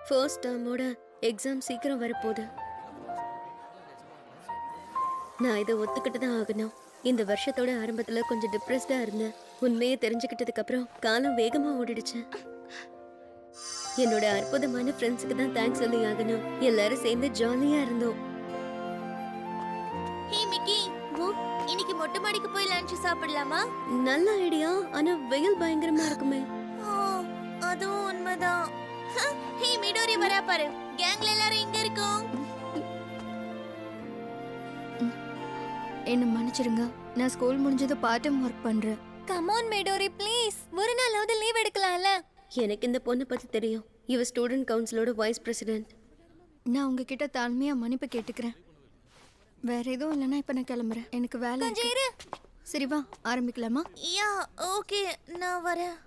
First டேர்மோட exam சீக்கிரம் வரப்போகுது. நான் இதை ஒத்துக்கிட்டு தான் ஆகணும். இந்த வருஷத்தோட ஆரம்பத்துல கொஞ்சம் டிப்ரெஸ்டா இருந்தேன். உண்மையை தெரிஞ்சுக்கிட்டதுக்கு அப்புறம் காலம் வேகமா ஓடிடுச்சு. என்னோட அற்புதமான ஃப்ரெண்ட்ஸுக்கு தான் தேங்க்ஸ் சொல்லி ஆகணும். எல்லாரும் சேர்ந்து ஜாலியா இருந்தோம். ஹே மிக்கி, இன்னைக்கு மொட்டை மாடிக்கு போய் லஞ்ச் சாப்பிடலாமா? நல்ல ஐடியா. ஆனா வெயில் பயங்கரமா இருக்குமே. அதுவும் உண்மைதான். ஹே மிடோரி வரா பாரு. கேங்ல எல்லாரும் இங்க இருக்கோம். என்ன மன்னிச்சிருங்க, நான் ஸ்கூல் முடிஞ்சது பார்ட் டைம் ஒர்க் பண்றேன். கம் ஆன் மிடோரி ப்ளீஸ், ஒரு நாளாவது லீவ் எடுக்கலாம்ல. எனக்கு இந்த பொண்ணை பத்தி தெரியும். இவ ஸ்டூடெண்ட் கவுன்சிலோட வைஸ் பிரசிடென்ட். நான் உங்ககிட்ட தாழ்மையா மன்னிப்பு கேட்டுக்கிறேன். வேற எதுவும் இல்லைன்னா இப்ப நான் கிளம்புறேன். எனக்கு வேலை இருக்கு. சரி வா ஆரம்பிக்கலாமா? யா ஓகே, நான் வரேன்.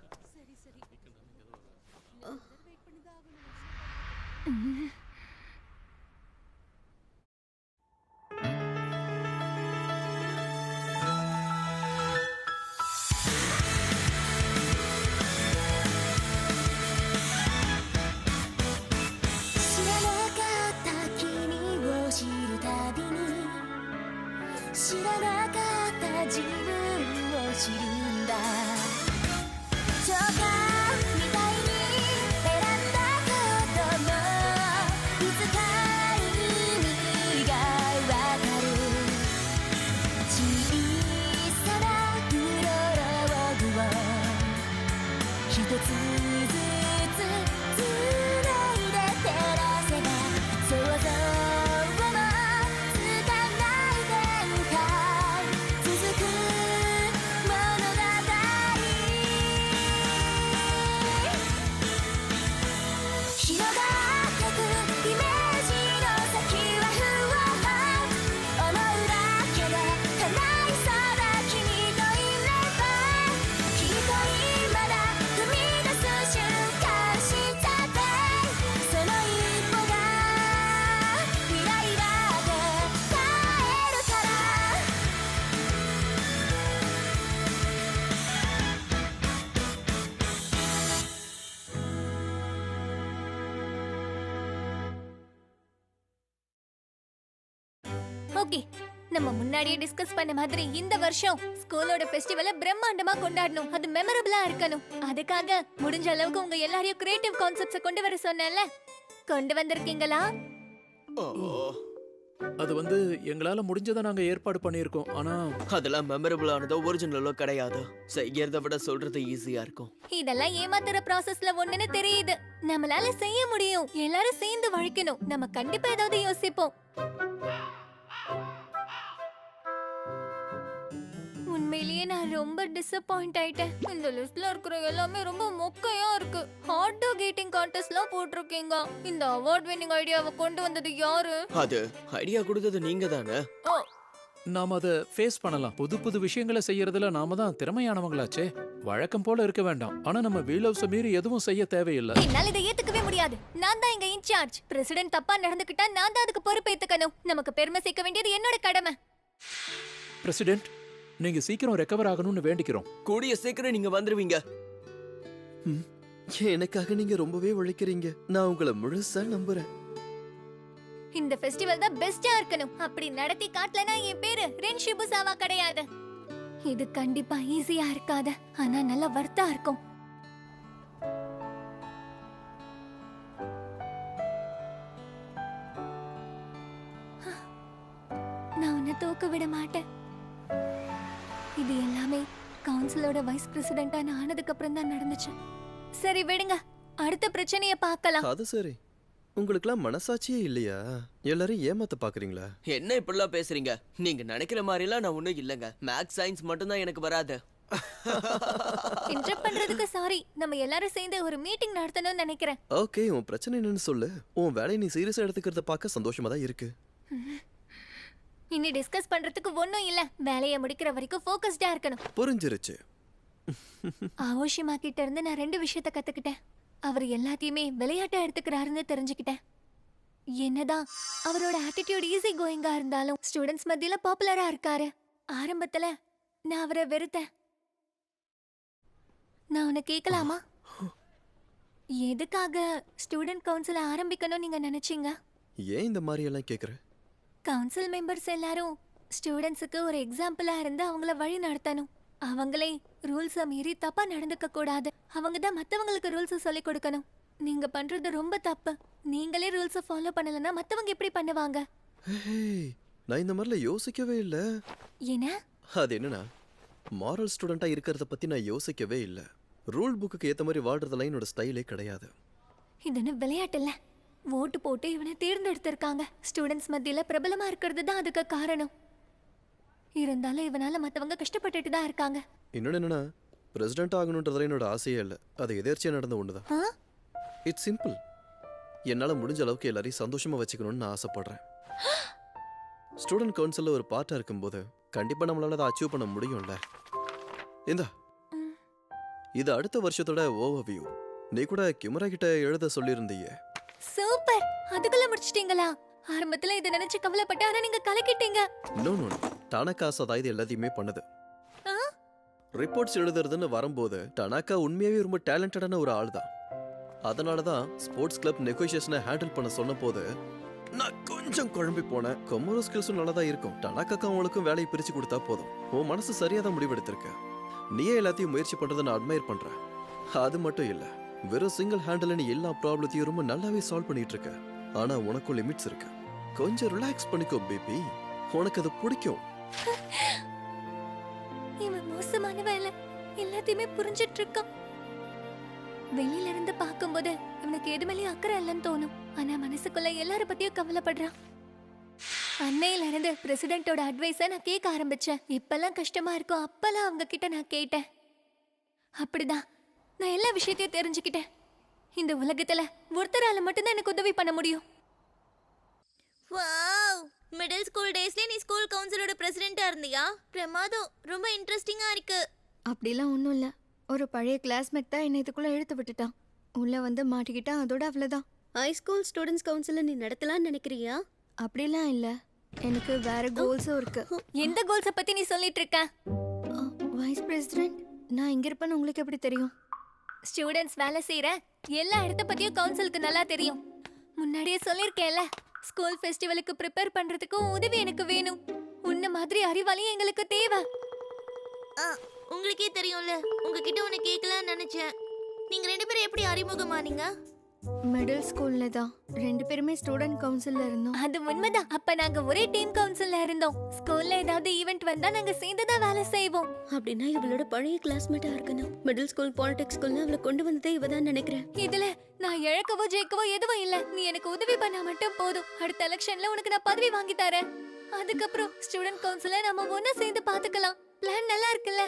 ஓகே, நம்ம முன்னாடியே டிஸ்கஸ் பண்ண மாதிரி இந்த வருஷம் ஸ்கூலோட ஃபெஸ்டிவலை பிரம்மாண்டமா கொண்டாடணும். அது மெமரபிளா இருக்கணும். அதுக்காக முடிஞ்ச அளவுக்கு உங்க எல்லாரையும் கிரியேட்டிவ் கான்செப்ட்ஸை கொண்டு வர சொன்னேன்ல, கொண்டு வந்திருக்கீங்களா? அது எங்களால முடிஞ்சதை நாங்க ஏற்பாடு பண்ணியிருக்கோம். ஆனா அதெல்லாம் மெமரபிள் ஆனதோ ஒரிஜினலோ கிடையாது. செய்யறத விட சொல்றது ஈஸியா இருக்கும். இதெல்லாம் ஏமாத்துற ப்ராசஸ்ல ஒண்ணுன்னு தெரியுது. நம்மளால செய்ய முடியும். எல்லாரும் சேர்ந்து வழிக்கணும். நம்ம கண்டிப்பா ஏதாவது யோசிப்போம். உண்மையிலேயே நான் ரொம்ப டிசப்பாயிண்ட் ஆயிட்டேன். இந்த லிஸ்ட்ல இருக்கிற எல்லாமே ரொம்ப மொக்கையா இருக்கு. ஹாட் டாக் ஈட்டிங் கான்டெஸ்ட்லாம் போட்டிருக்கீங்க. இந்த அவார்ட் வின்னிங் ஐடியாவை கொண்டு வந்தது யாரு? அது ஐடியா கொடுத்தது நீங்க தானே. நாம அதை ஃபேஸ் பண்ணலாம். புது புது விஷயங்களை செய்யறதுல நாம தான் திறமையானவங்களாச்சே. வழக்கம் போல இருக்க வேண்டாம். ஆனா நம்ம வீல் ஹவுஸை மீறி எதுவும் செய்ய தேவையில்லை. என்னால இதை ஏத்துக்கவே முடியாது. நான் தான் இங்க இன்சார்ஜ். பிரசிடென்ட் தப்பா நடந்துக்கிட்டா நான் தான் அதுக்கு பொறுப்பேத்துக்கணும். நமக்கு பெருமை சேர்க்க வேண்டியது என்னோட கடமை. பிரசிடென்ட், நீங்க சீக்கிரம் ரெக்கவர் ஆகணும்னு வேண்டிக்கிறோம். கூடிய சீக்கிரம் நீங்க வந்துருவீங்க. எனக்காக நீங்க ரொம்பவே உழைக்கிறீங்க. நான் உங்களை முழுசா நம்புறேன். இந்த ஃபெஸ்டிவல் தான் பெஸ்டா இருக்கணும். அப்படி நடத்தி காட்டலனா என் பேரு ரென் ஷிபுசாவா கிடையாது. இது கண்டிப்பா ஈஸியா இருக்காது. ஆனா நல்ல வர்த்தா இருக்கும். நான் உன்னை தூக்க விட மாட்டேன். இது எல்லாமே கவுன்சிலோட வைஸ் பிரசிடென்டா நான் ஆனதுக்கு அப்புறம் தான் நடந்துச்சு. சரி விடுங்க, அடுத்த பிரச்சனையை பார்க்கலாம். அது சரி, உங்களுக்குலாம் மனசாட்சியே இல்லையா? எல்லாரும் ஏமாத்த பாக்குறீங்களா? என்ன இப்படிலாம் பேசுறீங்க? நீங்க நினைக்கிற மாதிரிலாம் நான் ஒண்ணும் இல்லைங்க. மேத்ஸ் சயின்ஸ் மட்டும் தான் எனக்கு வராது. இன்டரப்ட் பண்றதுக்கு சாரி. நம்ம எல்லாரும் சேர்ந்து ஒரு மீட்டிங் நடத்தணும்னு நினைக்கிறேன். ஓகே, உன் பிரச்சனை என்னன்னு சொல்லு. உன் வேலையை நீ சீரியஸா எடுத்துக்கிறத பார்க்க சந்தோஷமா தான் இருக்கு. இனி டிஸ்கஸ் பண்றதுக்கு ஒண்ணும் இல்ல. வேலையை முடிக்கிற வரைக்கும் ஃபோக்கஸ்டா இருக்கணும். புரிஞ்சிருச்சு. ஆவோஷிமா கிட்ட இருந்து நான் 2 விஷயத்தை கத்துக்கிட்டேன். அவர் எல்லாத்தையுமே விளையாட்டா எடுத்துக்கிறாருன்னு தெரிஞ்சுக்கிட்டேன். என்னதான் அவரோட ஆட்டிடியூட் ஈஸி கோயிங்கா இருந்தாலும் ஸ்டூடெண்ட்ஸ் மத்தியில பாப்புலரா இருக்காரு. ஆரம்பத்துல நான் அவரை வெறுத்தேன். நான் உன்னை கேட்கலாமா? எதுக்காக ஸ்டூடெண்ட் கவுன்சில் ஆரம்பிக்கணும் நீங்க நினைச்சீங்க? ஏன் இந்த மாதிரி எல்லாம் கேக்குற? கவுன்சில் மெம்பர்ஸ் எல்லாரும் ஸ்டூடெண்ட்ஸுக்கு ஒரு எக்ஸாம்பிளா இருந்து அவங்கள வழி நடத்தணும். அவங்களே ரூல்ஸை மீறி தப்பா நடந்துக்க கூடாது. அவங்க தான் மற்றவங்களுக்கு ரூல்ஸை சொல்லிக் கொடுக்கணும். நீங்க பண்றது ரொம்ப தப்பு. நீங்களே ரூல்ஸை ஃபாலோ பண்ணலன்னா மற்றவங்க எப்படி பண்ணுவாங்க? ஹேய், நான் இந்த மாதிரிலாம் யோசிக்கவே இல்ல. என்ன? அது என்னன்னா, மாரல் ஸ்டூடெண்டா இருக்கிறத பத்தி நான் யோசிக்கவே இல்ல. ரூல் புக்குக்கு ஏத்த மாதிரி வாழ்றதுலாம் என்னோட ஸ்டைலே கிடையாது. இதுன்னு விளையாட்டு இல்ல. ஓட்டு போட்டு இவனை தேர்ந்தெடுத்திருக்காங்க. ஸ்டூடெண்ட்ஸ் மத்தியில பிரபலமா இருக்கிறது தான் அதுக்கு காரணம். இருந்தாலும் இவனால மத்தவங்க கஷ்டப்பட்டுட்டு தான் இருக்காங்க. இன்னொன்னு என்னன்னா, பிரசிடென்ட் ஆகணுன்றதுல என்னோட ஆசையே இல்ல. அது எதேர்ச்சியா நடந்த ஒண்ணுதான். ஆ? It's simple. என்னால முடிஞ்ச அளவுக்கு எல்லாரையும் சந்தோஷமா வச்சுக்கணும்னு நான் ஆசைப்படுறேன். ஸ்டூடெண்ட் கவுன்சில்ல ஒரு பார்ட்டா இருக்கும்போது கண்டிப்பா நம்மளால அதை அச்சீவ் பண்ண முடியும்ல. இந்தா, இது அடுத்த வருஷத்தோட ஓவர்வியூ. நீ கூட கிமரா கிட்ட எழுத சொல்லியிருந்தீங்க. சூப்பர், அதுக்குள்ள முடிச்சிட்டீங்களா? ஆரம்பத்துல இதை நினைச்சு கவலைப்பட்ட, ஆனா நீங்க கலக்கிட்டீங்க. நோ நோ, டனக்கா சதா இது எல்லாத்தையுமே பண்ணுது. ஆ? ரிப்போர்ட்ஸ் எழுதுறதுன்னு வரும்போது டனக்கா உண்மையாவே ரொம்ப டேலண்டடான ஒரு ஆள் தான். அதனால தான் ஸ்போர்ட்ஸ் கிளப் நெகோசியேஷனை ஹேண்டில் பண்ண சொன்ன போது நான் கொஞ்சம் குழம்பி போனேன். கொமரோ ஸ்கில்ஸும் நல்லா தான் இருக்கும். டனக்காக்கும் அவங்களுக்கும் வேலையை பிரிச்சு கொடுத்தா போதும். உன் மனசு சரியா தான் முடிவெடுத்திருக்க. நீயே எல்லாத்தையும் முயற்சி பண்றதை நான் அட்மையர் பண்றேன். அது மட்டும் இல்ல, வெறும் சிங்கிள் ஹேண்டில் நீ எல்லா ப்ராப்ளத்தையும் ரொம்ப நல்லாவே சால்வ் பண்ணிட்டு இருக்க. ஆனா உனக்கும் லிமிட்ஸ் இருக்கு. கொஞ்சம் ரிலாக்ஸ் பண்ணிக்கோ பேபி. உனக்கு அது பிடிக்கும். இவன் மோசமான வேலை எல்லாத்தையுமே புரிஞ்சிட்டு இருக்கான். வெளியில இருந்து பார்க்கும்போது இவனுக்கு எது மேலேயும் அக்கறை இல்லைன்னு தோணும். ஆனா மனசுக்குள்ள எல்லார பத்தியும் கவலைப்படுறான். அன்னையில இருந்து பிரசிடென்ட்டோட அட்வைஸை நான் கேட்க ஆரம்பிச்சேன். இப்பெல்லாம் கஷ்டமா இருக்கும், அப்பெல்லாம் அவங்க கிட்ட நான் கேட்டேன். அப்படிதான் நான் எல்லா விஷயத்தையும் தெரிஞ்சுக்கிட்டேன். இந்த உலகத்துல ஒருத்தரால மட்டும்தான் எனக்கு உதவி பண்ண முடியும். வாவ், மிடில் ஸ்கூல் டேஸ்ல நீ ஸ்கூல் கவுன்சிலோட பிரசிடென்ட்டா இருந்தியா? பிரமாதம், ரொம்ப இன்ட்ரெஸ்டிங்கா இருக்கு. அப்படிலாம் ஒன்றும் இல்லை. ஒரு பழைய கிளாஸ்மேட் தான் என்னை இதுக்குள்ளே இழுத்து விட்டுட்டான். உள்ளே வந்து மாட்டிக்கிட்டான், அதோட அவ்வளோதான். ஹைஸ்கூல் ஸ்டூடெண்ட்ஸ் கவுன்சிலை நீ நடத்தலாம்னு நினைக்கிறியா? அப்படிலாம் இல்லை, எனக்கு வேற கோல்ஸும் இருக்கு. எந்த கோல்ஸை பத்தி நீ சொல்லிட்டு இருக்க? வைஸ் பிரசிடென்ட், நான் இங்கே இருப்பேன்னு உங்களுக்கு எப்படி தெரியும்? ஸ்டூடெண்ட்ஸ் வேலை செய்யற எல்லா இடத்த பத்தியும் கவுன்சிலுக்கு நல்லா தெரியும். முன்னாடியே சொல்லிருக்கேன்ல, ஸ்கூல் ஃபெஸ்டிவலுக்கு ப்ரிப்பேர் பண்றதுக்கு உதவி எனக்கு வேணும். உன்ன மாதிரி அறிவாளி எங்களுக்கு தேவை. உங்களுக்கே தெரியும்ல, உங்ககிட்ட ஒன்னு கேட்கலாம்னு நினைச்சேன். நீங்க ரெண்டு பேரும் எப்படி அறிமுகமானீங்க? மிடில் ஸ்கூல்ல தான் 2 பேருமே ஸ்டூடெண்ட் கவுன்சில்ல இருந்தோம். அது உண்மைதான். அப்ப நாங்க ஒரே டீம் கவுன்சில்ல இருந்தோம். ஸ்கூல்ல ஏதாவது ஈவென்ட் வந்தா நாங்க சேர்ந்து தான் வேலை செய்வோம். அப்படின்னா இவளோட பழைய கிளாஸ்மேட்டா இருக்கணும். மிடில் ஸ்கூல் பாலிடிக்ஸ் ஸ்கூல்ல அவளை கொண்டு வந்ததே இவ தான் நினைக்கிறேன். இதுல நான் இழக்கவோ ஜெயிக்கவோ எதுவும் இல்ல. நீ எனக்கு உதவி பண்ணா மட்டும் போதும். அடுத்த எலெக்ஷன்ல உனக்கு நான் பதவி வாங்கி தரேன். அதுக்கப்புறம் ஸ்டூடெண்ட் கவுன்சில நம்ம ஒண்ணா சேர்ந்து பாத்துக்கலாம். பிளான் நல்லா இருக்குல்ல?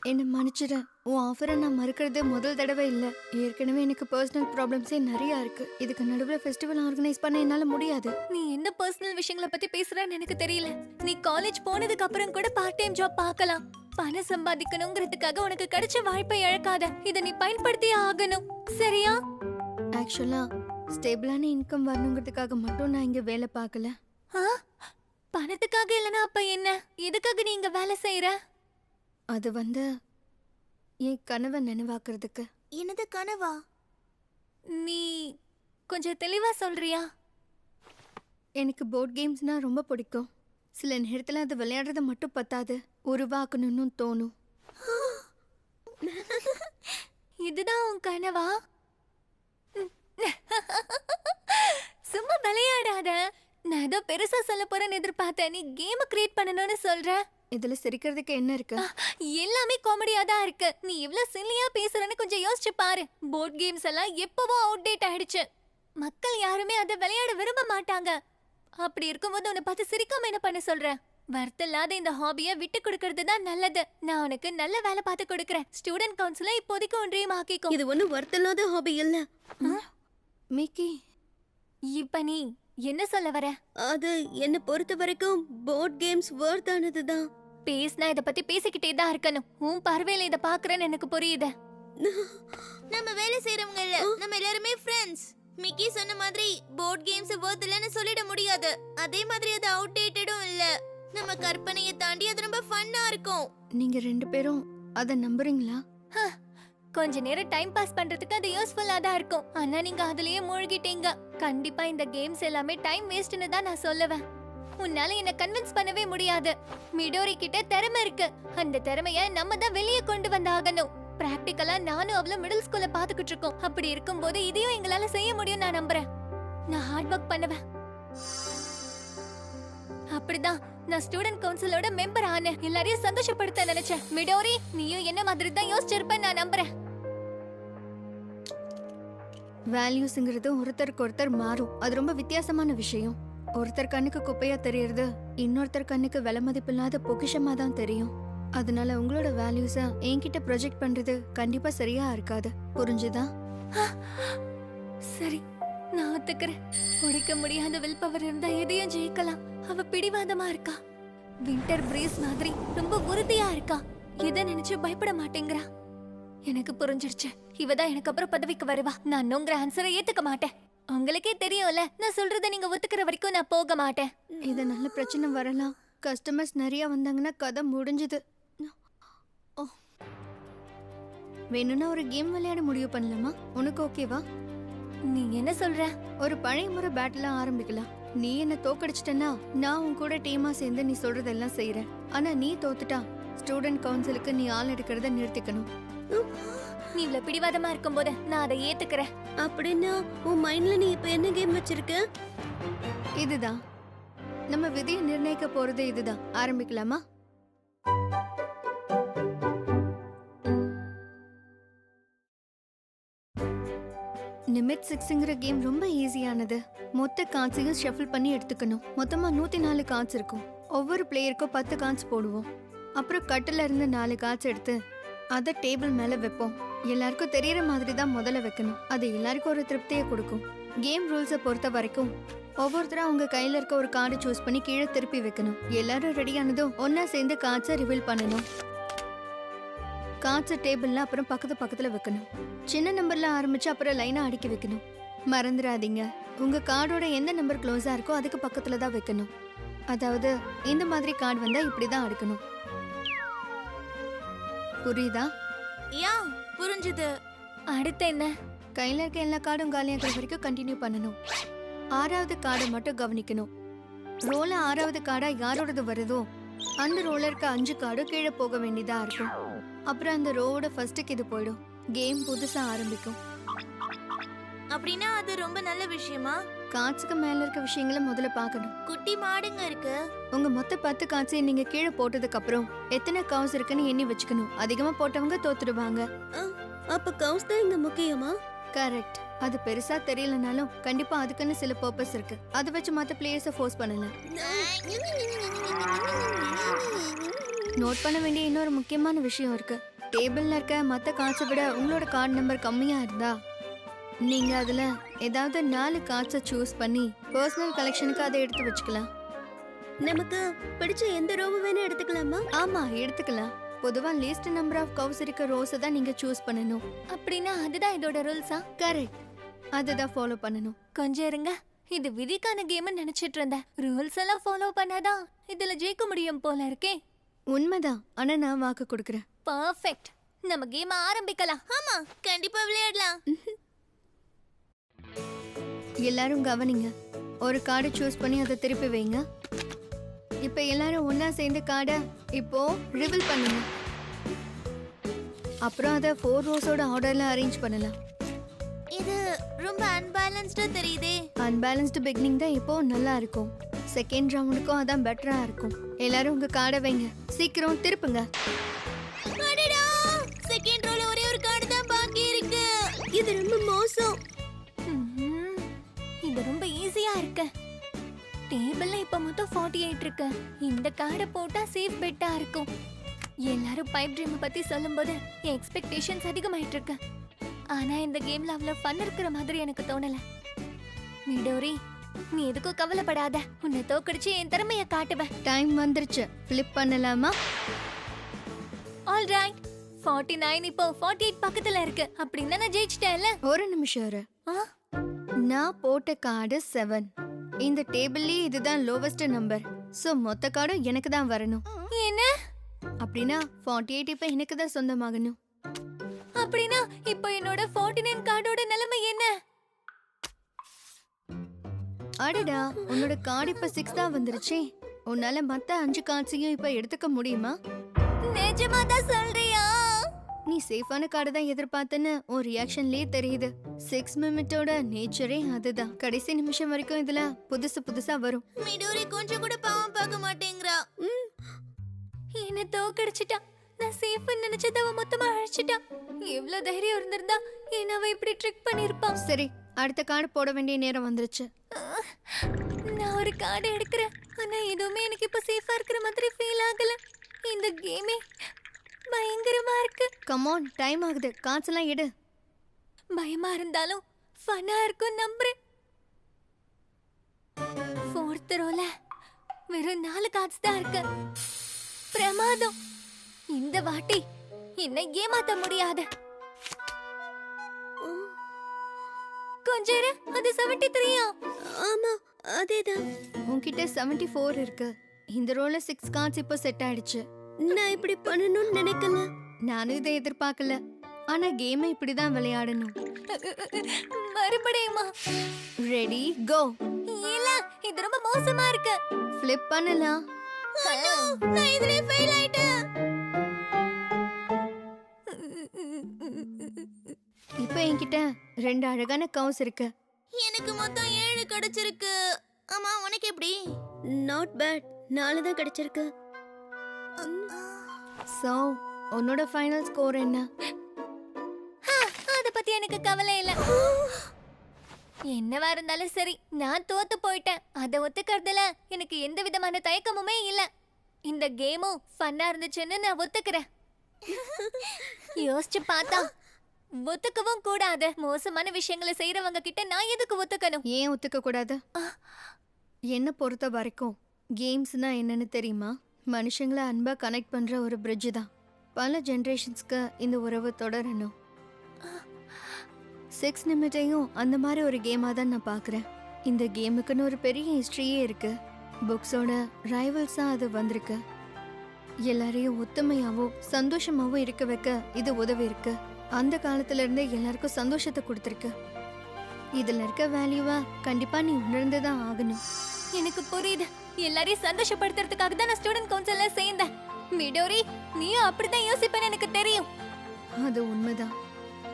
என்னை மன்னிச்சிடு, உன் ஆஃபரை நான் மறுக்கிறது முதல் தடவை இல்லை. ஏற்கனவே எனக்கு பர்சனல் ப்ராப்ளம்ஸே நிறையா இருக்கு. இதுக்கு நடுவில் ஃபெஸ்டிவல் ஆர்கனைஸ் பண்ண என்னால் முடியாது. நீ எந்த பர்சனல் விஷயங்களை பத்தி பேசுறன்னு எனக்கு தெரியல. நீ காலேஜ் போனதுக்கு அப்புறம் கூட பார்ட் டைம் ஜாப் பார்க்கலாம். பணம் சம்பாதிக்கணுங்கிறதுக்காக உனக்கு கிடைச்ச வாய்ப்பை இழக்காத. இதை நீ பயன்படுத்தியே ஆகணும், சரியா? ஆக்சுவலா ஸ்டேபிளான இன்கம் வரணுங்கிறதுக்காக மட்டும் நான் இங்கே வேலை பார்க்கல. பணத்துக்காக இல்லைன்னா அப்ப என்ன? எதுக்காக நீ இங்க வேலை செய்யற? அது என் கனவை நினைவாக்குறதுக்கு. என்னது கனவா? நீ கொஞ்சம் தெளிவா சொல்றியா? எனக்கு போர்ட் கேம்ஸ்னா ரொம்ப பிடிக்கும். சில நேரத்தில் அது விளையாடுறது மட்டும் பத்தாது, உருவாக்கணும்னு தோணும். இதுதான் உன் கனவா? சும்மா விளையாடாத. நான் ஏதோ பெருசா சொல்ல போறேன்னு எதிர்பார்த்தேன். நீ கேம் கிரியேட் பண்ணணும்னு சொல்ற. இதுல சிரிக்கிறதுக்கு என்ன இருக்கு? எல்லாமே காமெடியா தான் இருக்கு. நீ இவ்ளோ சில்லியா பேசுறன்னு கொஞ்சம் யோசிச்சு பாரு. போர்ட் கேம்ஸ் எல்லாம் எப்பவோ அவுட்டேட் ஆயிடுச்சு. மக்கள் யாருமே அதை விளையாட விரும்ப மாட்டாங்க. அப்படி இருக்கும்போது உன்னை பார்த்து சிரிக்காம என்ன பண்ண சொல்ற? வருத்தமில்லாத இந்த ஹாபியை விட்டு கொடுக்கறது தான் நல்லது. நான் உனக்கு நல்ல வேலை பார்த்து கொடுக்கறேன். ஸ்டூடெண்ட் கவுன்சில இப்போதைக்கு ஒன்றையும் ஆக்கிக்கோ. இது ஒன்றும் வருத்தமில்லாத ஹாபி இல்ல. மிக்கி, இப்ப நீ என்ன சொல்ல வர? அது என்ன பொறுத்த வரைக்கும் போர்ட் கேம்ஸ் வர்த்தானது தான். பேசினா இத பத்தி பேசிக்கிட்டே தான் இருக்கணும். உன் பார்வையில இத பாக்குறேன்னு எனக்கு புரியுது. நம்ம வேலை செய்யறவங்க இல்ல, நம்ம எல்லாருமே ஃப்ரெண்ட்ஸ். மிக்கி சொன்ன மாதிரி போர்ட் கேம்ஸ் வர்த் இல்லன்னு சொல்லிட முடியாது. அதே மாதிரி அது அவுட்டேட்டடும் இல்ல. நம்ம கற்பனையை தாண்டி அது ரொம்ப ஃபன்னா இருக்கும். நீங்க 2 பேரும் அதை நம்புறீங்களா? கொஞ்ச நேரம் டைம் பாஸ் பண்றதுக்கு அது யூஸ்ஃபுல்லா தான் இருக்கும். ஆனா நீங்க அதுலயே மூழ்கிட்டீங்க. கண்டிப்பா இந்த கேம்ஸ் எல்லாமே டைம் வேஸ்ட்னு தான் நான் சொல்லுவேன். உன்னால என்ன கன்வின்ஸ் பண்ணவே முடியாது. மிடோரி கிட்ட திறமை இருக்கு. அந்த திறமைய நம்ம தான் வெளியே கொண்டு வந்தாகணும். பிராக்டிகலா நானும் அவள மிடில் ஸ்கூல்ல பாத்துக்கிட்டு இருக்கோம். அப்படி இருக்கும்போது இதையும் எங்களால செய்ய முடியும் நான் நம்புறேன். நான் ஹார்ட் ஒர்க் பண்ணுவேன். அப்படிதான் நான் ஸ்டூடெண்ட் கவுன்சிலோட மெம்பர் ஆனேன். எல்லாரையும் சந்தோஷப்படுத்த நினைச்சேன். மிடோரி, நீயும் என்ன மாதிரி தான் யோசிச்சிருப்பேன் நான் நம்புறேன். வேல்யூஸ்ங்கிறது ஒருத்தருக்கு ஒருத்தர் மாறும். அது ரொம்ப வித்தியாசமான விஷயம். ஒருத்தர் கண்ணுக்கு குப்பையா தெரியறது இன்னொருத்தர் கண்ணுக்கு விலை மதிப்பில்லாத பொக்கிஷமா தான் தெரியும். அதனால உங்களோட வேல்யூஸ என்கிட்ட ப்ரொஜெக்ட் பண்றது கண்டிப்பா சரியா இருக்காது. புரிஞ்சுதா? சரி, நான் ஒத்துக்கிறேன். உடைக்க முடியாத வில் பவர் இருந்தா எதையும் ஜெயிக்கலாம். அவ பிடிவாதமா இருக்கா. வின்டர் பிரீஸ் மாதிரி ரொம்ப உறுதியா இருக்கா. எதை நினைச்சு பயப்பட மாட்டேங்கிறா. எனக்கு புரிஞ்சிடுச்சு. இவதான் எனக்கு அப்புறம் பதவிக்கு வருவா. நான் உங்க ஆன்சரை ஏத்துக்க மாட்டேன். உங்களுக்கே தெரியும்ல, நான் சொல்றதை நீங்க ஒத்துக்கிற வரைக்கும் நான் போக மாட்டேன். இதனால பிரச்சனை வரலாம். கஸ்டமர்ஸ் நிறைய வந்தாங்கன்னா கதை முடிஞ்சுது. வேணும்னா ஒரு கேம் விளையாட முடிவு பண்ணலாமா? உனக்கு ஓகேவா? நீ என்ன சொல்ற? ஒரு பழைய முறை பேட்டில் ஆரம்பிக்கலாம். நீ என்ன தோக்கடிச்சிட்டனா நான் உன் கூட டீமா சேர்ந்து நீ சொல்றதெல்லாம் செய்யறேன். ஆனா நீ தோத்துட்டா ஸ்டூடெண்ட் கவுன்சிலுக்கு நீ ஆள் எடுக்கிறத நிறுத்திக்கணும். நீ இவ்வளவு பிடிவாதமா இருக்கும்போது நான் அதை ஏத்துக்கிறேன். அப்படின்னா உன் மைண்ட்ல நீ இப்ப என்ன கேம் வச்சிருக்க? இதுதான் நம்ம விதியை நிர்ணயிக்க போறது. இதுதான் ஆரம்பிக்கலாமா? நிமிட் 6ங்கிற கேம் ரொம்ப ஈஸியானது. மொத்த கார்ட்ஸையும் ஷஃபிள் பண்ணி எடுத்துக்கணும். மொத்தமா 104 கார்ட்ஸ் இருக்கும். ஒவ்வொரு பிளேயருக்கும் 10 கார்ட்ஸ் போடுவோம். அப்புறம் கட்டில இருந்து 4 கார்ட்ஸ் எடுத்து அதை டேபிள் மேல வைப்போம். எல்லாருக்கும் தெரியற மாதிரி தான் முதல்ல வைக்கணும். அது எல்லாருக்கும் ஒரு திருப்தியை கொடுக்கும். கேம் ரூல்ஸை பொறுத்த வரைக்கும் ஒவ்வொருத்தரும் அவங்க கையில இருக்க ஒரு கார்டு சூஸ் பண்ணி கீழே திருப்பி வைக்கணும். எல்லாரும் ரெடியானதும் ஒன்னா சேர்ந்து கார்ட்ஸை ரிவீல் பண்ணணும். கார்ட்ஸை டேபிள்ல அப்புறம் பக்கத்துல வைக்கணும். சின்ன நம்பர்ல ஆரம்பிச்சு அப்புறம் லைனா அடுக்கி வைக்கணும். மறந்துடாதீங்க, உங்க கார்டோட எந்த நம்பர் க்ளோஸா இருக்கோ அதுக்கு பக்கத்துல தான் வைக்கணும். அதாவது இந்த மாதிரி கார்டு வந்தா இப்படிதான் அடுக்கணும். புரியுதா? யா, புரிஞ்சுது. அடுத்து என்ன? கையில இருக்க எல்லா கார்டும் காலியாகிற வரைக்கும் கண்டினியூ பண்ணணும். 6வது கார்டை மட்டும் கவனிக்கணும். ரோல 6வது கார்டா யாரோடது வருதோ அந்த ரோல இருக்க 5 கார்டும் கீழே போக வேண்டியதா இருக்கும். அப்புறம் அந்த ரோவோட ஃபர்ஸ்ட்டுக்கு இது போயிடும். கேம் புதுசா ஆரம்பிக்கும். அப்படின்னா அது ரொம்ப நல்ல விஷயமா? கார்ட்ஸுக்கு மேல இருக்க விஷயங்களை முதல்ல பார்க்கணும். குட்டி மாடுங்க இருக்கு. உங்க மொத்த 10 கார்ட்ஸையும் நீங்க கீழே போட்டதுக்கு அப்புறம் எத்தனை கவுஸ் இருக்குன்னு எண்ணி வச்சுக்கணும். அதிகமா போட்டவங்க தோத்துடுவாங்க. அப்ப கவுஸ் தான் இங்க முக்கியமா? கரெக்ட். அது பெருசா தெரியலனாலும் கண்டிப்பா அதுக்குன்னு சில பர்பஸ் இருக்கு. அதை வச்சு மத்த பிளேயர்ஸை ஃபோர்ஸ் பண்ணலாம். நோட் பண்ண வேண்டிய இன்னொரு முக்கியமான விஷயம் இருக்கு. டேபிள்ல இருக்க மத்த கார்ட்ஸை விட உங்களோட கார்டு நம்பர் கம்மியா இருந்தா நீங்க அதுல ஏதாவது 4 கார்ட்ஸை சூஸ் பண்ணி பர்சனல் கலெக்ஷனுக்கு அதை எடுத்து வச்சுக்கலாம். நமக்கு பிடிச்ச எந்த ரோவு வேணா எடுத்துக்கலாமா? ஆமா, எடுத்துக்கலாம். பொதுவா லீஸ்ட் நம்பர் ஆஃப் கவுஸ் இருக்க ரோஸை தான் நீங்க சூஸ் பண்ணணும். அப்படின்னா அதுதான் இதோட ரூல்ஸா? கரெக்ட், அதுதான் ஃபாலோ பண்ணணும். கொஞ்சம் இருங்க, இது விதிக்கான கேம்னு நினைச்சிட்டு இருந்தேன். ரூல்ஸ் எல்லாம் ஃபாலோ பண்ணாதான் இதுல ஜெயிக்க முடியும் போல இருக்கே. உண்மைதான், ஆனா நான் வாக்கு கொடுக்கறேன். பர்ஃபெக்ட். நம்ம கேம் ஆரம்பிக்கலாம். ஆமா, கண்டிப்பா விளையாடலாம். எல்லாரும் கவனிங்க. ஒரு கார்டு சூஸ் பண்ணி அதை திருப்பி வைங்க. இப்ப எல்லாரும் ஒன்னா சேர்ந்து கார்டை இப்போ ரிவீல் பண்ணுங்க. அப்புறம் அதை 4 ரோஸோட ஆர்டர்ல அரேஞ்ச் பண்ணலாம். இது ரொம்ப அன்பேலன்ஸ்டா தெரியுதே. அன்பேலன்ஸ்டு பிகினிங் தான் இப்போ நல்லா இருக்கும். செகண்ட் ரவுண்டுக்கும் அதான் பெட்டரா இருக்கும். எல்லாரும் உங்க கார்டை வைங்க. சீக்கிரம் திருப்புங்க. அடடா, செகண்ட் ரோல ஒரே ஒரு கார்டு தான் பாக்கி இருக்கு. இது ரொம்ப மோசம். இது ரொம்ப ஈஸியா இருக்கு. டேபிள்ல இப்ப மொத்தம் 48 இருக்கு. இந்த கார்டை போட்டா சேஃப் பெட்டா இருக்கும். எல்லாரும் பைப் ட்ரீம் பத்தி சொல்லும்போது என் எக்ஸ்பெக்டேஷன்ஸ் அதிகமாயிட்டு இருக்கு. ஆனா இந்த கேம்ல அவ்வளவு ஃபன் இருக்கிற மாதிரி எனக்கு தோணல. மிடோரி, நீ எதுக்கும் கவலைப்படாத. உன்னை தோக்கடிச்சு என் திறமைய காட்டுவேன். டைம் வந்துருச்சு. ஃபிளிப் பண்ணலாமா? All right. 49 இப்போ 48 பக்கத்துல இருக்கு. அப்படின்னா நான் ஜெயிச்சிட்டேன்ல. ஒரு நிமிஷம் இரு. நான் போட்ட கார்டு 7. இந்த டேபிள்லயே இதுதான் லோவஸ்ட் நம்பர். சோ மொத்த கார்டும் எனக்கு தான் வரணும். என்ன? அப்படின்னா 48 இப்ப எனக்கு தான் சொந்தமாகணும். அப்படின்னா இப்போ என்னோட 49 கார்டோட நிலைமை என்ன? அடடா, உன்னோட கார்டு இப்ப 6 தான் வந்துருச்சே. உன்னால மத்த 5 கார்ட்ஸையும் இப்ப எடுத்துக்க முடியுமா? நிஜமா தான் சொல்றியா? நீ சேஃபான கார்டு தான் எதிர்பார்த்தன்னு உன் ரியாக்ஷன்லயே தெரியுது. 6 மினிட்டோட நேச்சரே அதுதான். கடைசி நிமிஷம் வரைக்கும் இதுல புதுசா வரும். மிடோரி கொஞ்சம் கூட பாவம் பார்க்க மாட்டேங்கிறா. என்ன தோக்கடிச்சிட்டா. நான் சேஃப்னு நினைச்சத அவ மொத்தமா அழிச்சிட்டா. எவ்வளவு தைரியம் இருந்திருந்தா என்ன அவ இப்படி ட்ரிக் பண்ணிருப்பான். சரி, அடுத்த கார்டு போட வேண்டிய நேரம் வந்துருச்சு. நான் ஒரு கார்டு எடுக்கிறேன். ஆனா எதுவுமே எனக்கு இப்ப சேஃபா இருக்கிற மாதிரி ஃபீல் ஆகல. இந்த கேமே பயங்கரமா இருக்கு. கம் ஆன், டைம் ஆகுது. கார்ட்ஸ் எல்லாம் எடு. பயமா இருந்தாலும் ஃபன்னா இருக்கும் நம்புறேன். 4th ரோல வெறும் 4 கார்ட்ஸ் தான் இருக்கு. பிரமாதம். இந்த வாட்டி என்ன ஏமாத்த முடியாது. கொஞ்சம் இரு, அது 73-ஆ? ஆமா, அதேதான். உன்கிட்ட 74 இருக்கு. இந்த ரோல 6 கார்ட்ஸ் இப்போ செட் ஆயிடுச்சு. நான் இப்படி பண்ணணும்னு நினைக்கல. நானும் இதை எதிர்பார்க்கல. ஆனா கேமை இப்படிதான் விளையாடணும். மறுபடியுமா? ரெடி, கோ. இல்ல, இது ரொம்ப மோசமா இருக்கு. ஃபிளிப் பண்ணலாம். நான் இதுலயே ஃபெயில் ஆயிட்டேன். இப்போ என்கிட்ட 2 அழகான கவுஸ் இருக்கு. எனக்கு மொத்தம் 7 கிடைச்சிருக்கு. ஆமா, உனக்கு எப்படி? Not bad. 4 தான் கிடைச்சிருக்கு. சோ, உன்னோட ஃபைனல் ஸ்கோர் என்ன? அத பத்தி எனக்கு கவலை இல்ல. என்னவா இருந்தாலும் சரி, நான் தோத்து போயிட்டேன். அத ஒத்துக்கிறதுல எனக்கு எந்த விதமான தயக்கமுமே இல்ல. இந்த கேமும் ஃபன்னா இருந்துச்சுன்னு நான் ஒத்துக்கிறேன். யோசிச்சு பார்த்தா ஒத்துக்கவும் கூடாது. மோசமான விஷயங்களை செய்யறவங்க கிட்ட நான் எதுக்கு ஒத்துக்கணும்? ஏன் ஒத்துக்க கூடாது? என்ன பொறுத்த வரைக்கும் கேம்ஸ்னா என்னன்னு தெரியுமா? மனுஷங்களை அன்பா கனெக்ட் பண்ற ஒரு பிரிட்ஜ் தான். பல ஜெனரேஷன்ஸ்க்கு இந்த உறவு தொடரணும். 6 நிமிட்டையும் அந்த மாதிரி ஒரு கேமா தான் நான் பார்க்குறேன். இந்த கேமுக்குன்னு ஒரு பெரிய ஹிஸ்ட்ரியே இருக்கு. புக்ஸோட ரைவல்ஸா அது வந்திருக்கு. எல்லாரையும் ஒத்துமையாவும் சந்தோஷமாவும் இருக்க வைக்க இது உதவி இருக்கு. அந்த காலத்துல இருந்தே எல்லாருக்கும் சந்தோஷத்தை கொடுத்துருக்கு. இதுல இருக்க வேல்யூவா கண்டிப்பா நீ உணர்ந்துதான் ஆகணும். எனக்கு புரியுது. எல்லாரையும் சந்தோஷப்படுத்துறதுக்காக தான் நான் ஸ்டூடெண்ட் கவுன்சில்ல சேர்ந்தேன். மிடோரி, நீயும் அப்படிதான் யோசிப்பேன்னு எனக்கு தெரியும். அது உண்மைதான்.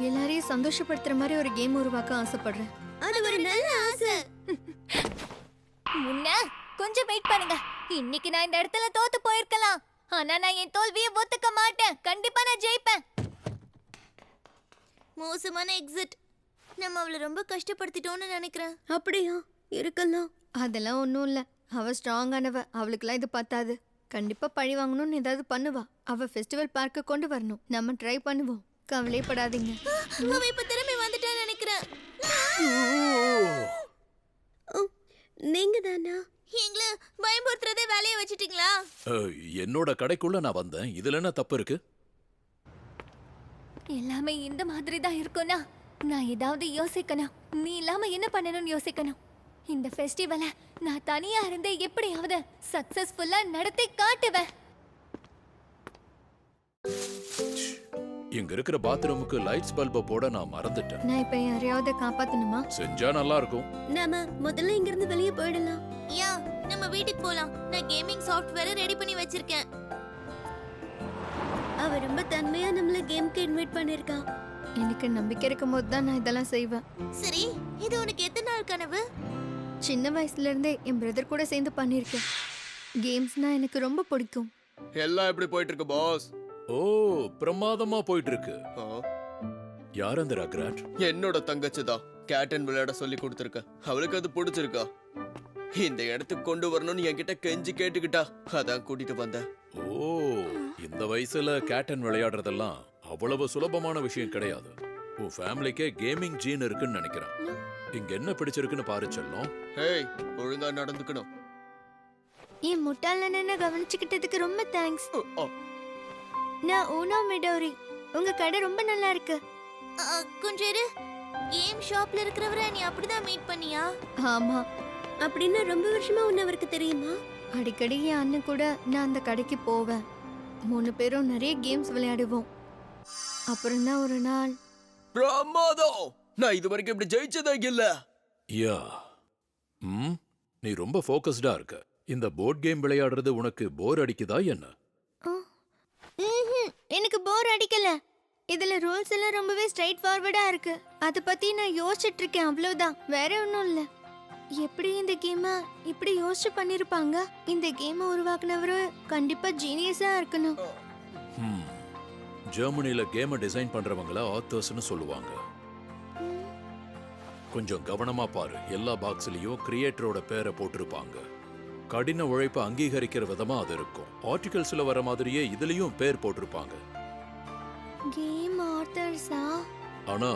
எல்லாரையும் சந்தோஷப்படுத்துற மாதிரி ஒரு கேம் உருவாக்க ஆசைப்படுறேன். அது ஒரு நல்ல ஆசை. முன்ன கொஞ்சம் வெயிட் பண்ணுங்க. இன்னைக்கு நான் இந்த இடத்துல தோத்து போயிருக்கலாம். ஆனா நான் என் தோல்வியை ஒத்துக்க மாட்டேன். கண்டிப்பா நான் ஜெயிப்பேன். மோசமான எக்ஸிட். நம்ம அவளை ரொம்ப கஷ்டப்படுத்திட்டோம்னு நினைக்கிறேன். அப்படியா இருக்கலாம். அதெல்லாம் ஒன்றும் இல்லை. அவ ஸ்ட்ராங்கானவ. அவளுக்குலாம் இது பத்தாது. கண்டிப்பா பழி வாங்கணும்னு ஏதாவது பண்ணுவா. அவ ஃபெஸ்டிவல் பார்க்க கொண்டு வரணும். நம்ம ட்ரை பண்ணுவோம். கவலைப்படாதீங்க. அவ இப்ப திரும்பி வந்துட்டான்னு நினைக்கிறேன். நீங்க தானா? எங்களை பயமுறுத்துறதே வேலையை வச்சுட்டீங்களா? என்னோட கடைக்குள்ள நான் வந்தேன். இதுல என்ன தப்பு இருக்கு? எல்லாமே இந்த மாதிரி தான் இருக்கும்னா நான் ஏதாவது யோசிக்கணும். நீ இல்லாம என்ன பண்ணணும்னு யோசிக்கணும். இந்த ஃபெஸ்டிவலை நான் தனியா இருந்தே எப்படியாவது சக்சஸ்ஃபுல்லா நடத்தி காட்டுவேன். இங்க இருக்கிற பாத்ரூமுக்கு லைட்ஸ் பல்ப போட நான் மறந்துட்டேன். நான் இப்ப யாரையாவது காப்பாத்தணுமா? செஞ்சா நல்லா இருக்கும். நாம முதல்ல இங்க இருந்து வெளியே போயிடலாம். யா, நம்ம வீட்டுக்கு போலாம். நான் கேமிங் சாஃப்ட்வேரை ரெடி பண்ணி வச்சிருக்கேன். அவ ரொம்ப தன்மையா நம்மள கேம்க்கு இன்வைட் பண்ணிருக்கா. எனக்கு நம்பிக்கை இருக்கும் போது தான் நான் இதெல்லாம் செய்வேன். சரி, இது உனக்கு எத்தனை நாள் கனவு? சின்ன வயசுல இருந்தே என் பிரதர் கூட சேர்ந்து பண்ணிருக்கேன். கேம்ஸ்னா எனக்கு ரொம்ப பிடிக்கும். எல்லாம் எப்படி போயிட்டு இருக்கு பாஸ்? ஓ, பிரமாதமா போயிட்டு இருக்கு. யார் அந்த ரக்ராட்? என்னோட தங்கச்சி தான். கேட்டன் விளையாட சொல்லி கொடுத்துருக்க. அவளுக்கு அது பிடிச்சிருக்கா. இந்த இடத்துக்கு கொண்டு வரணும்னு என்கிட்ட கெஞ்சி கேட்டுக்கிட்டா. அதான் கூட்டிட்டு வந்தேன். ஓ, இந்த வயசுல கேட்டன் விளையாடுறதெல்லாம் அவ்வளவு சுலபமான விஷயம் கிடையாது. உன் ஃபேமிலிக்கே கேமிங் ஜீன் இருக்குன்னு நினைக்கிறேன். இங்க என்ன பிடிச்சிருக்குன்னு பாரு செல்லம். ஹேய், ஒழுங்கா நடந்துக்கணும். என் முட்டாளன கவனிச்சுக்கிட்டதுக்கு ரொம்ப தேங்க்ஸ். நான் ஊனோ மிடோரி. உங்க கடை ரொம்ப நல்லா இருக்கு. கொஞ்சம் இரு. கேம் ஷாப்ல இருக்கிறவரை நீ அப்படிதான் மீட் பண்ணியா? ஆமா. அப்படின்னா ரொம்ப வருஷமா உன்ன அவருக்கு தெரியுமா? அடிக்கடி என் அண்ணன் கூட நான் அந்த கடைக்கு போவேன். 3 பேரும் நிறைய கேம்ஸ் விளையாடுவோம். அப்புறம் தான் ஒரு நாள் பிரமாதம். நான் இது வரைக்கும் இப்படி ஜெயிச்சதே இல்ல. யா நீ ரொம்ப ஃபோக்கஸ்டா இருக்க. இந்த போர்ட் கேம் விளையாடுறது உனக்கு போர் அடிக்குதா என்ன? எனக்கு போர் அடிக்கல. இதுல ரூல்ஸ் எல்லாம் ரொம்பவே ஸ்ட்ரைட் ஃபார்வர்டா இருக்கு. அத பத்தி நான் யோசிச்சுட்டு இருக்கேன், அவ்வளவுதான். வேற ஒன்றும் இல்ல. எப்படி இந்த கேமை இப்படி யோசிச்சு பண்ணிருப்பாங்க? இந்த கேமை உருவாக்குனவரு கண்டிப்பா ஜீனியஸா இருக்கணும். ஜெர்மனில கேமை டிசைன் பண்றவங்கள ஆத்தர்ஸ்னு சொல்லுவாங்க. கொஞ்சம் கவனமா பாரு. எல்லா பாக்ஸ்லயும் கிரியேட்டரோட பேரை போட்டிருப்பாங்க. கடின உழைப்பை அங்கீகரிக்கிற விதமா அது இருக்கும். ஆர்டிகல்ஸ்ல வர மாதிரியே இதுலயும் பேர் போட்டிருப்பாங்க. கேம் ஆத்தர்ஸா? ஆனா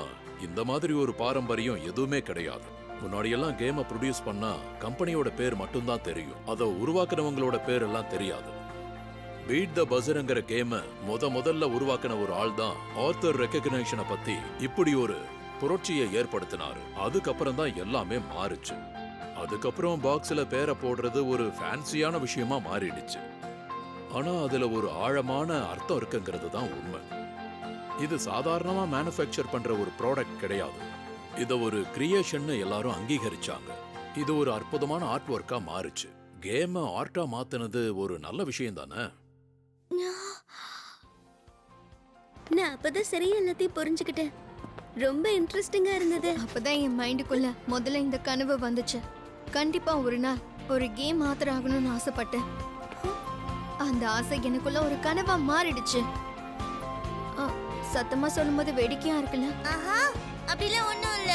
இந்த மாதிரி ஒரு பாரம்பரியம் எதுவுமே கிடையாது. முன்னாடியெல்லாம் கேமை ப்ரொடியூஸ் பண்ணா கம்பெனியோட பேர் மட்டும்தான் தெரியும். அதை உருவாக்குனவங்களோட பேர் எல்லாம் தெரியாது. பீட் த பஸர்ங்கிற கேமை முதல்ல உருவாக்கின ஒரு ஆள் தான் ஆத்தர் ரெகக்னைஷனை பத்தி இப்படி ஒரு புரட்சியை ஏற்படுத்தினாரு. அதுக்கப்புறம் தான் எல்லாமே மாறுச்சு. அதுக்கப்புறம் பாக்ஸ்ல பேரை போடுறது ஒரு ஃபேன்சியான விஷயமா மாறிடுச்சு. ஆனா அதுல ஒரு ஆழமான அர்த்தம் இருக்குங்கிறது தான் உண்மை. இது சாதாரணமா மேனுஃபேக்சர் பண்ற ஒரு ப்ராடக்ட் கிடையாது. இத ஒரு கிரியேஷன்னு எல்லாரும் அங்கீகரிச்சாங்க. இது ஒரு அற்புதமான ஆர்ட் ஒர்க்கா மாறுச்சு. கேமை ஆர்ட்டா மாத்தினது ஒரு நல்ல விஷயம் தானே? நான் அப்பதான் சரியா எல்லாத்தையும் புரிஞ்சுக்கிட்டேன். ரொம்ப இன்ட்ரெஸ்டிங்கா இருந்தது. அப்பதான் என் மைண்டுக்குள்ள முதல்ல இந்த கனவு வந்துச்சு. கண்டிப்பா ஒரு நாள் ஒரு கேம் ஆத்தர் ஆகணும்னு ஆசைப்பட்டேன். அந்த ஆசை எனக்குள்ள ஒரு கனவா மாறிடுச்சு. சத்தமா சொல்லும்போது வேடிக்கையா இருக்குல்ல? ஆஹா, அப்படிலாம் ஒண்ணும் இல்ல.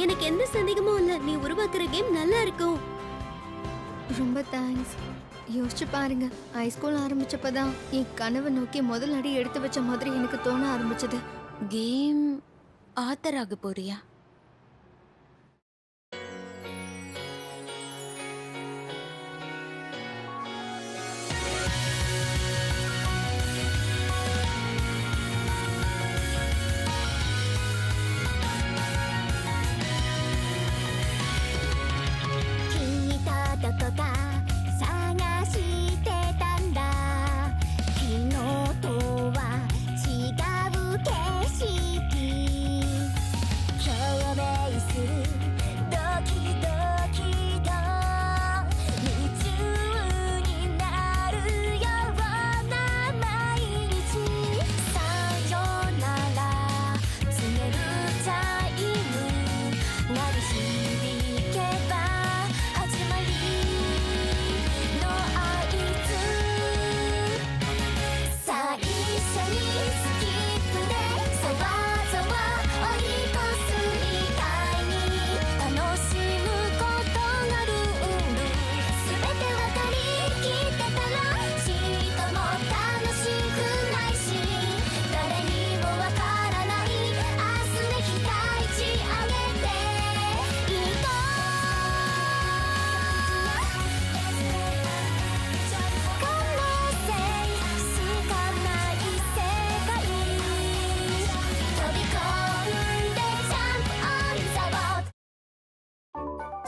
எனக்கு எந்த சந்தேகமும் இல்ல. நீ உருவாக்குற கேம் நல்லா இருக்கும். ரொம்ப தேங்க்ஸ். யோசிச்சு பாருங்க, ஹைஸ்கூல் ஆரம்பிச்சப்பதான் என் கனவை நோக்கி முதல் அடி எடுத்து வச்ச மாதிரி எனக்கு தோண ஆரம்பிச்சது. கேம் ஆத்தர் ஆக போறியா?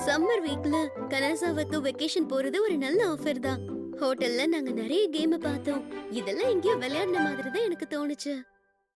சம்மர் வீக்ல கனாசாவுக்கு வெக்கேஷன் போறது ஒரு நல்ல ஆஃபர் தான். ஹோட்டல்ல நாங்க நிறைய கேம் பார்த்தோம். இதெல்லாம் எங்கேயோ விளையாடின மாதிரி தான் எனக்கு தோணுச்சு.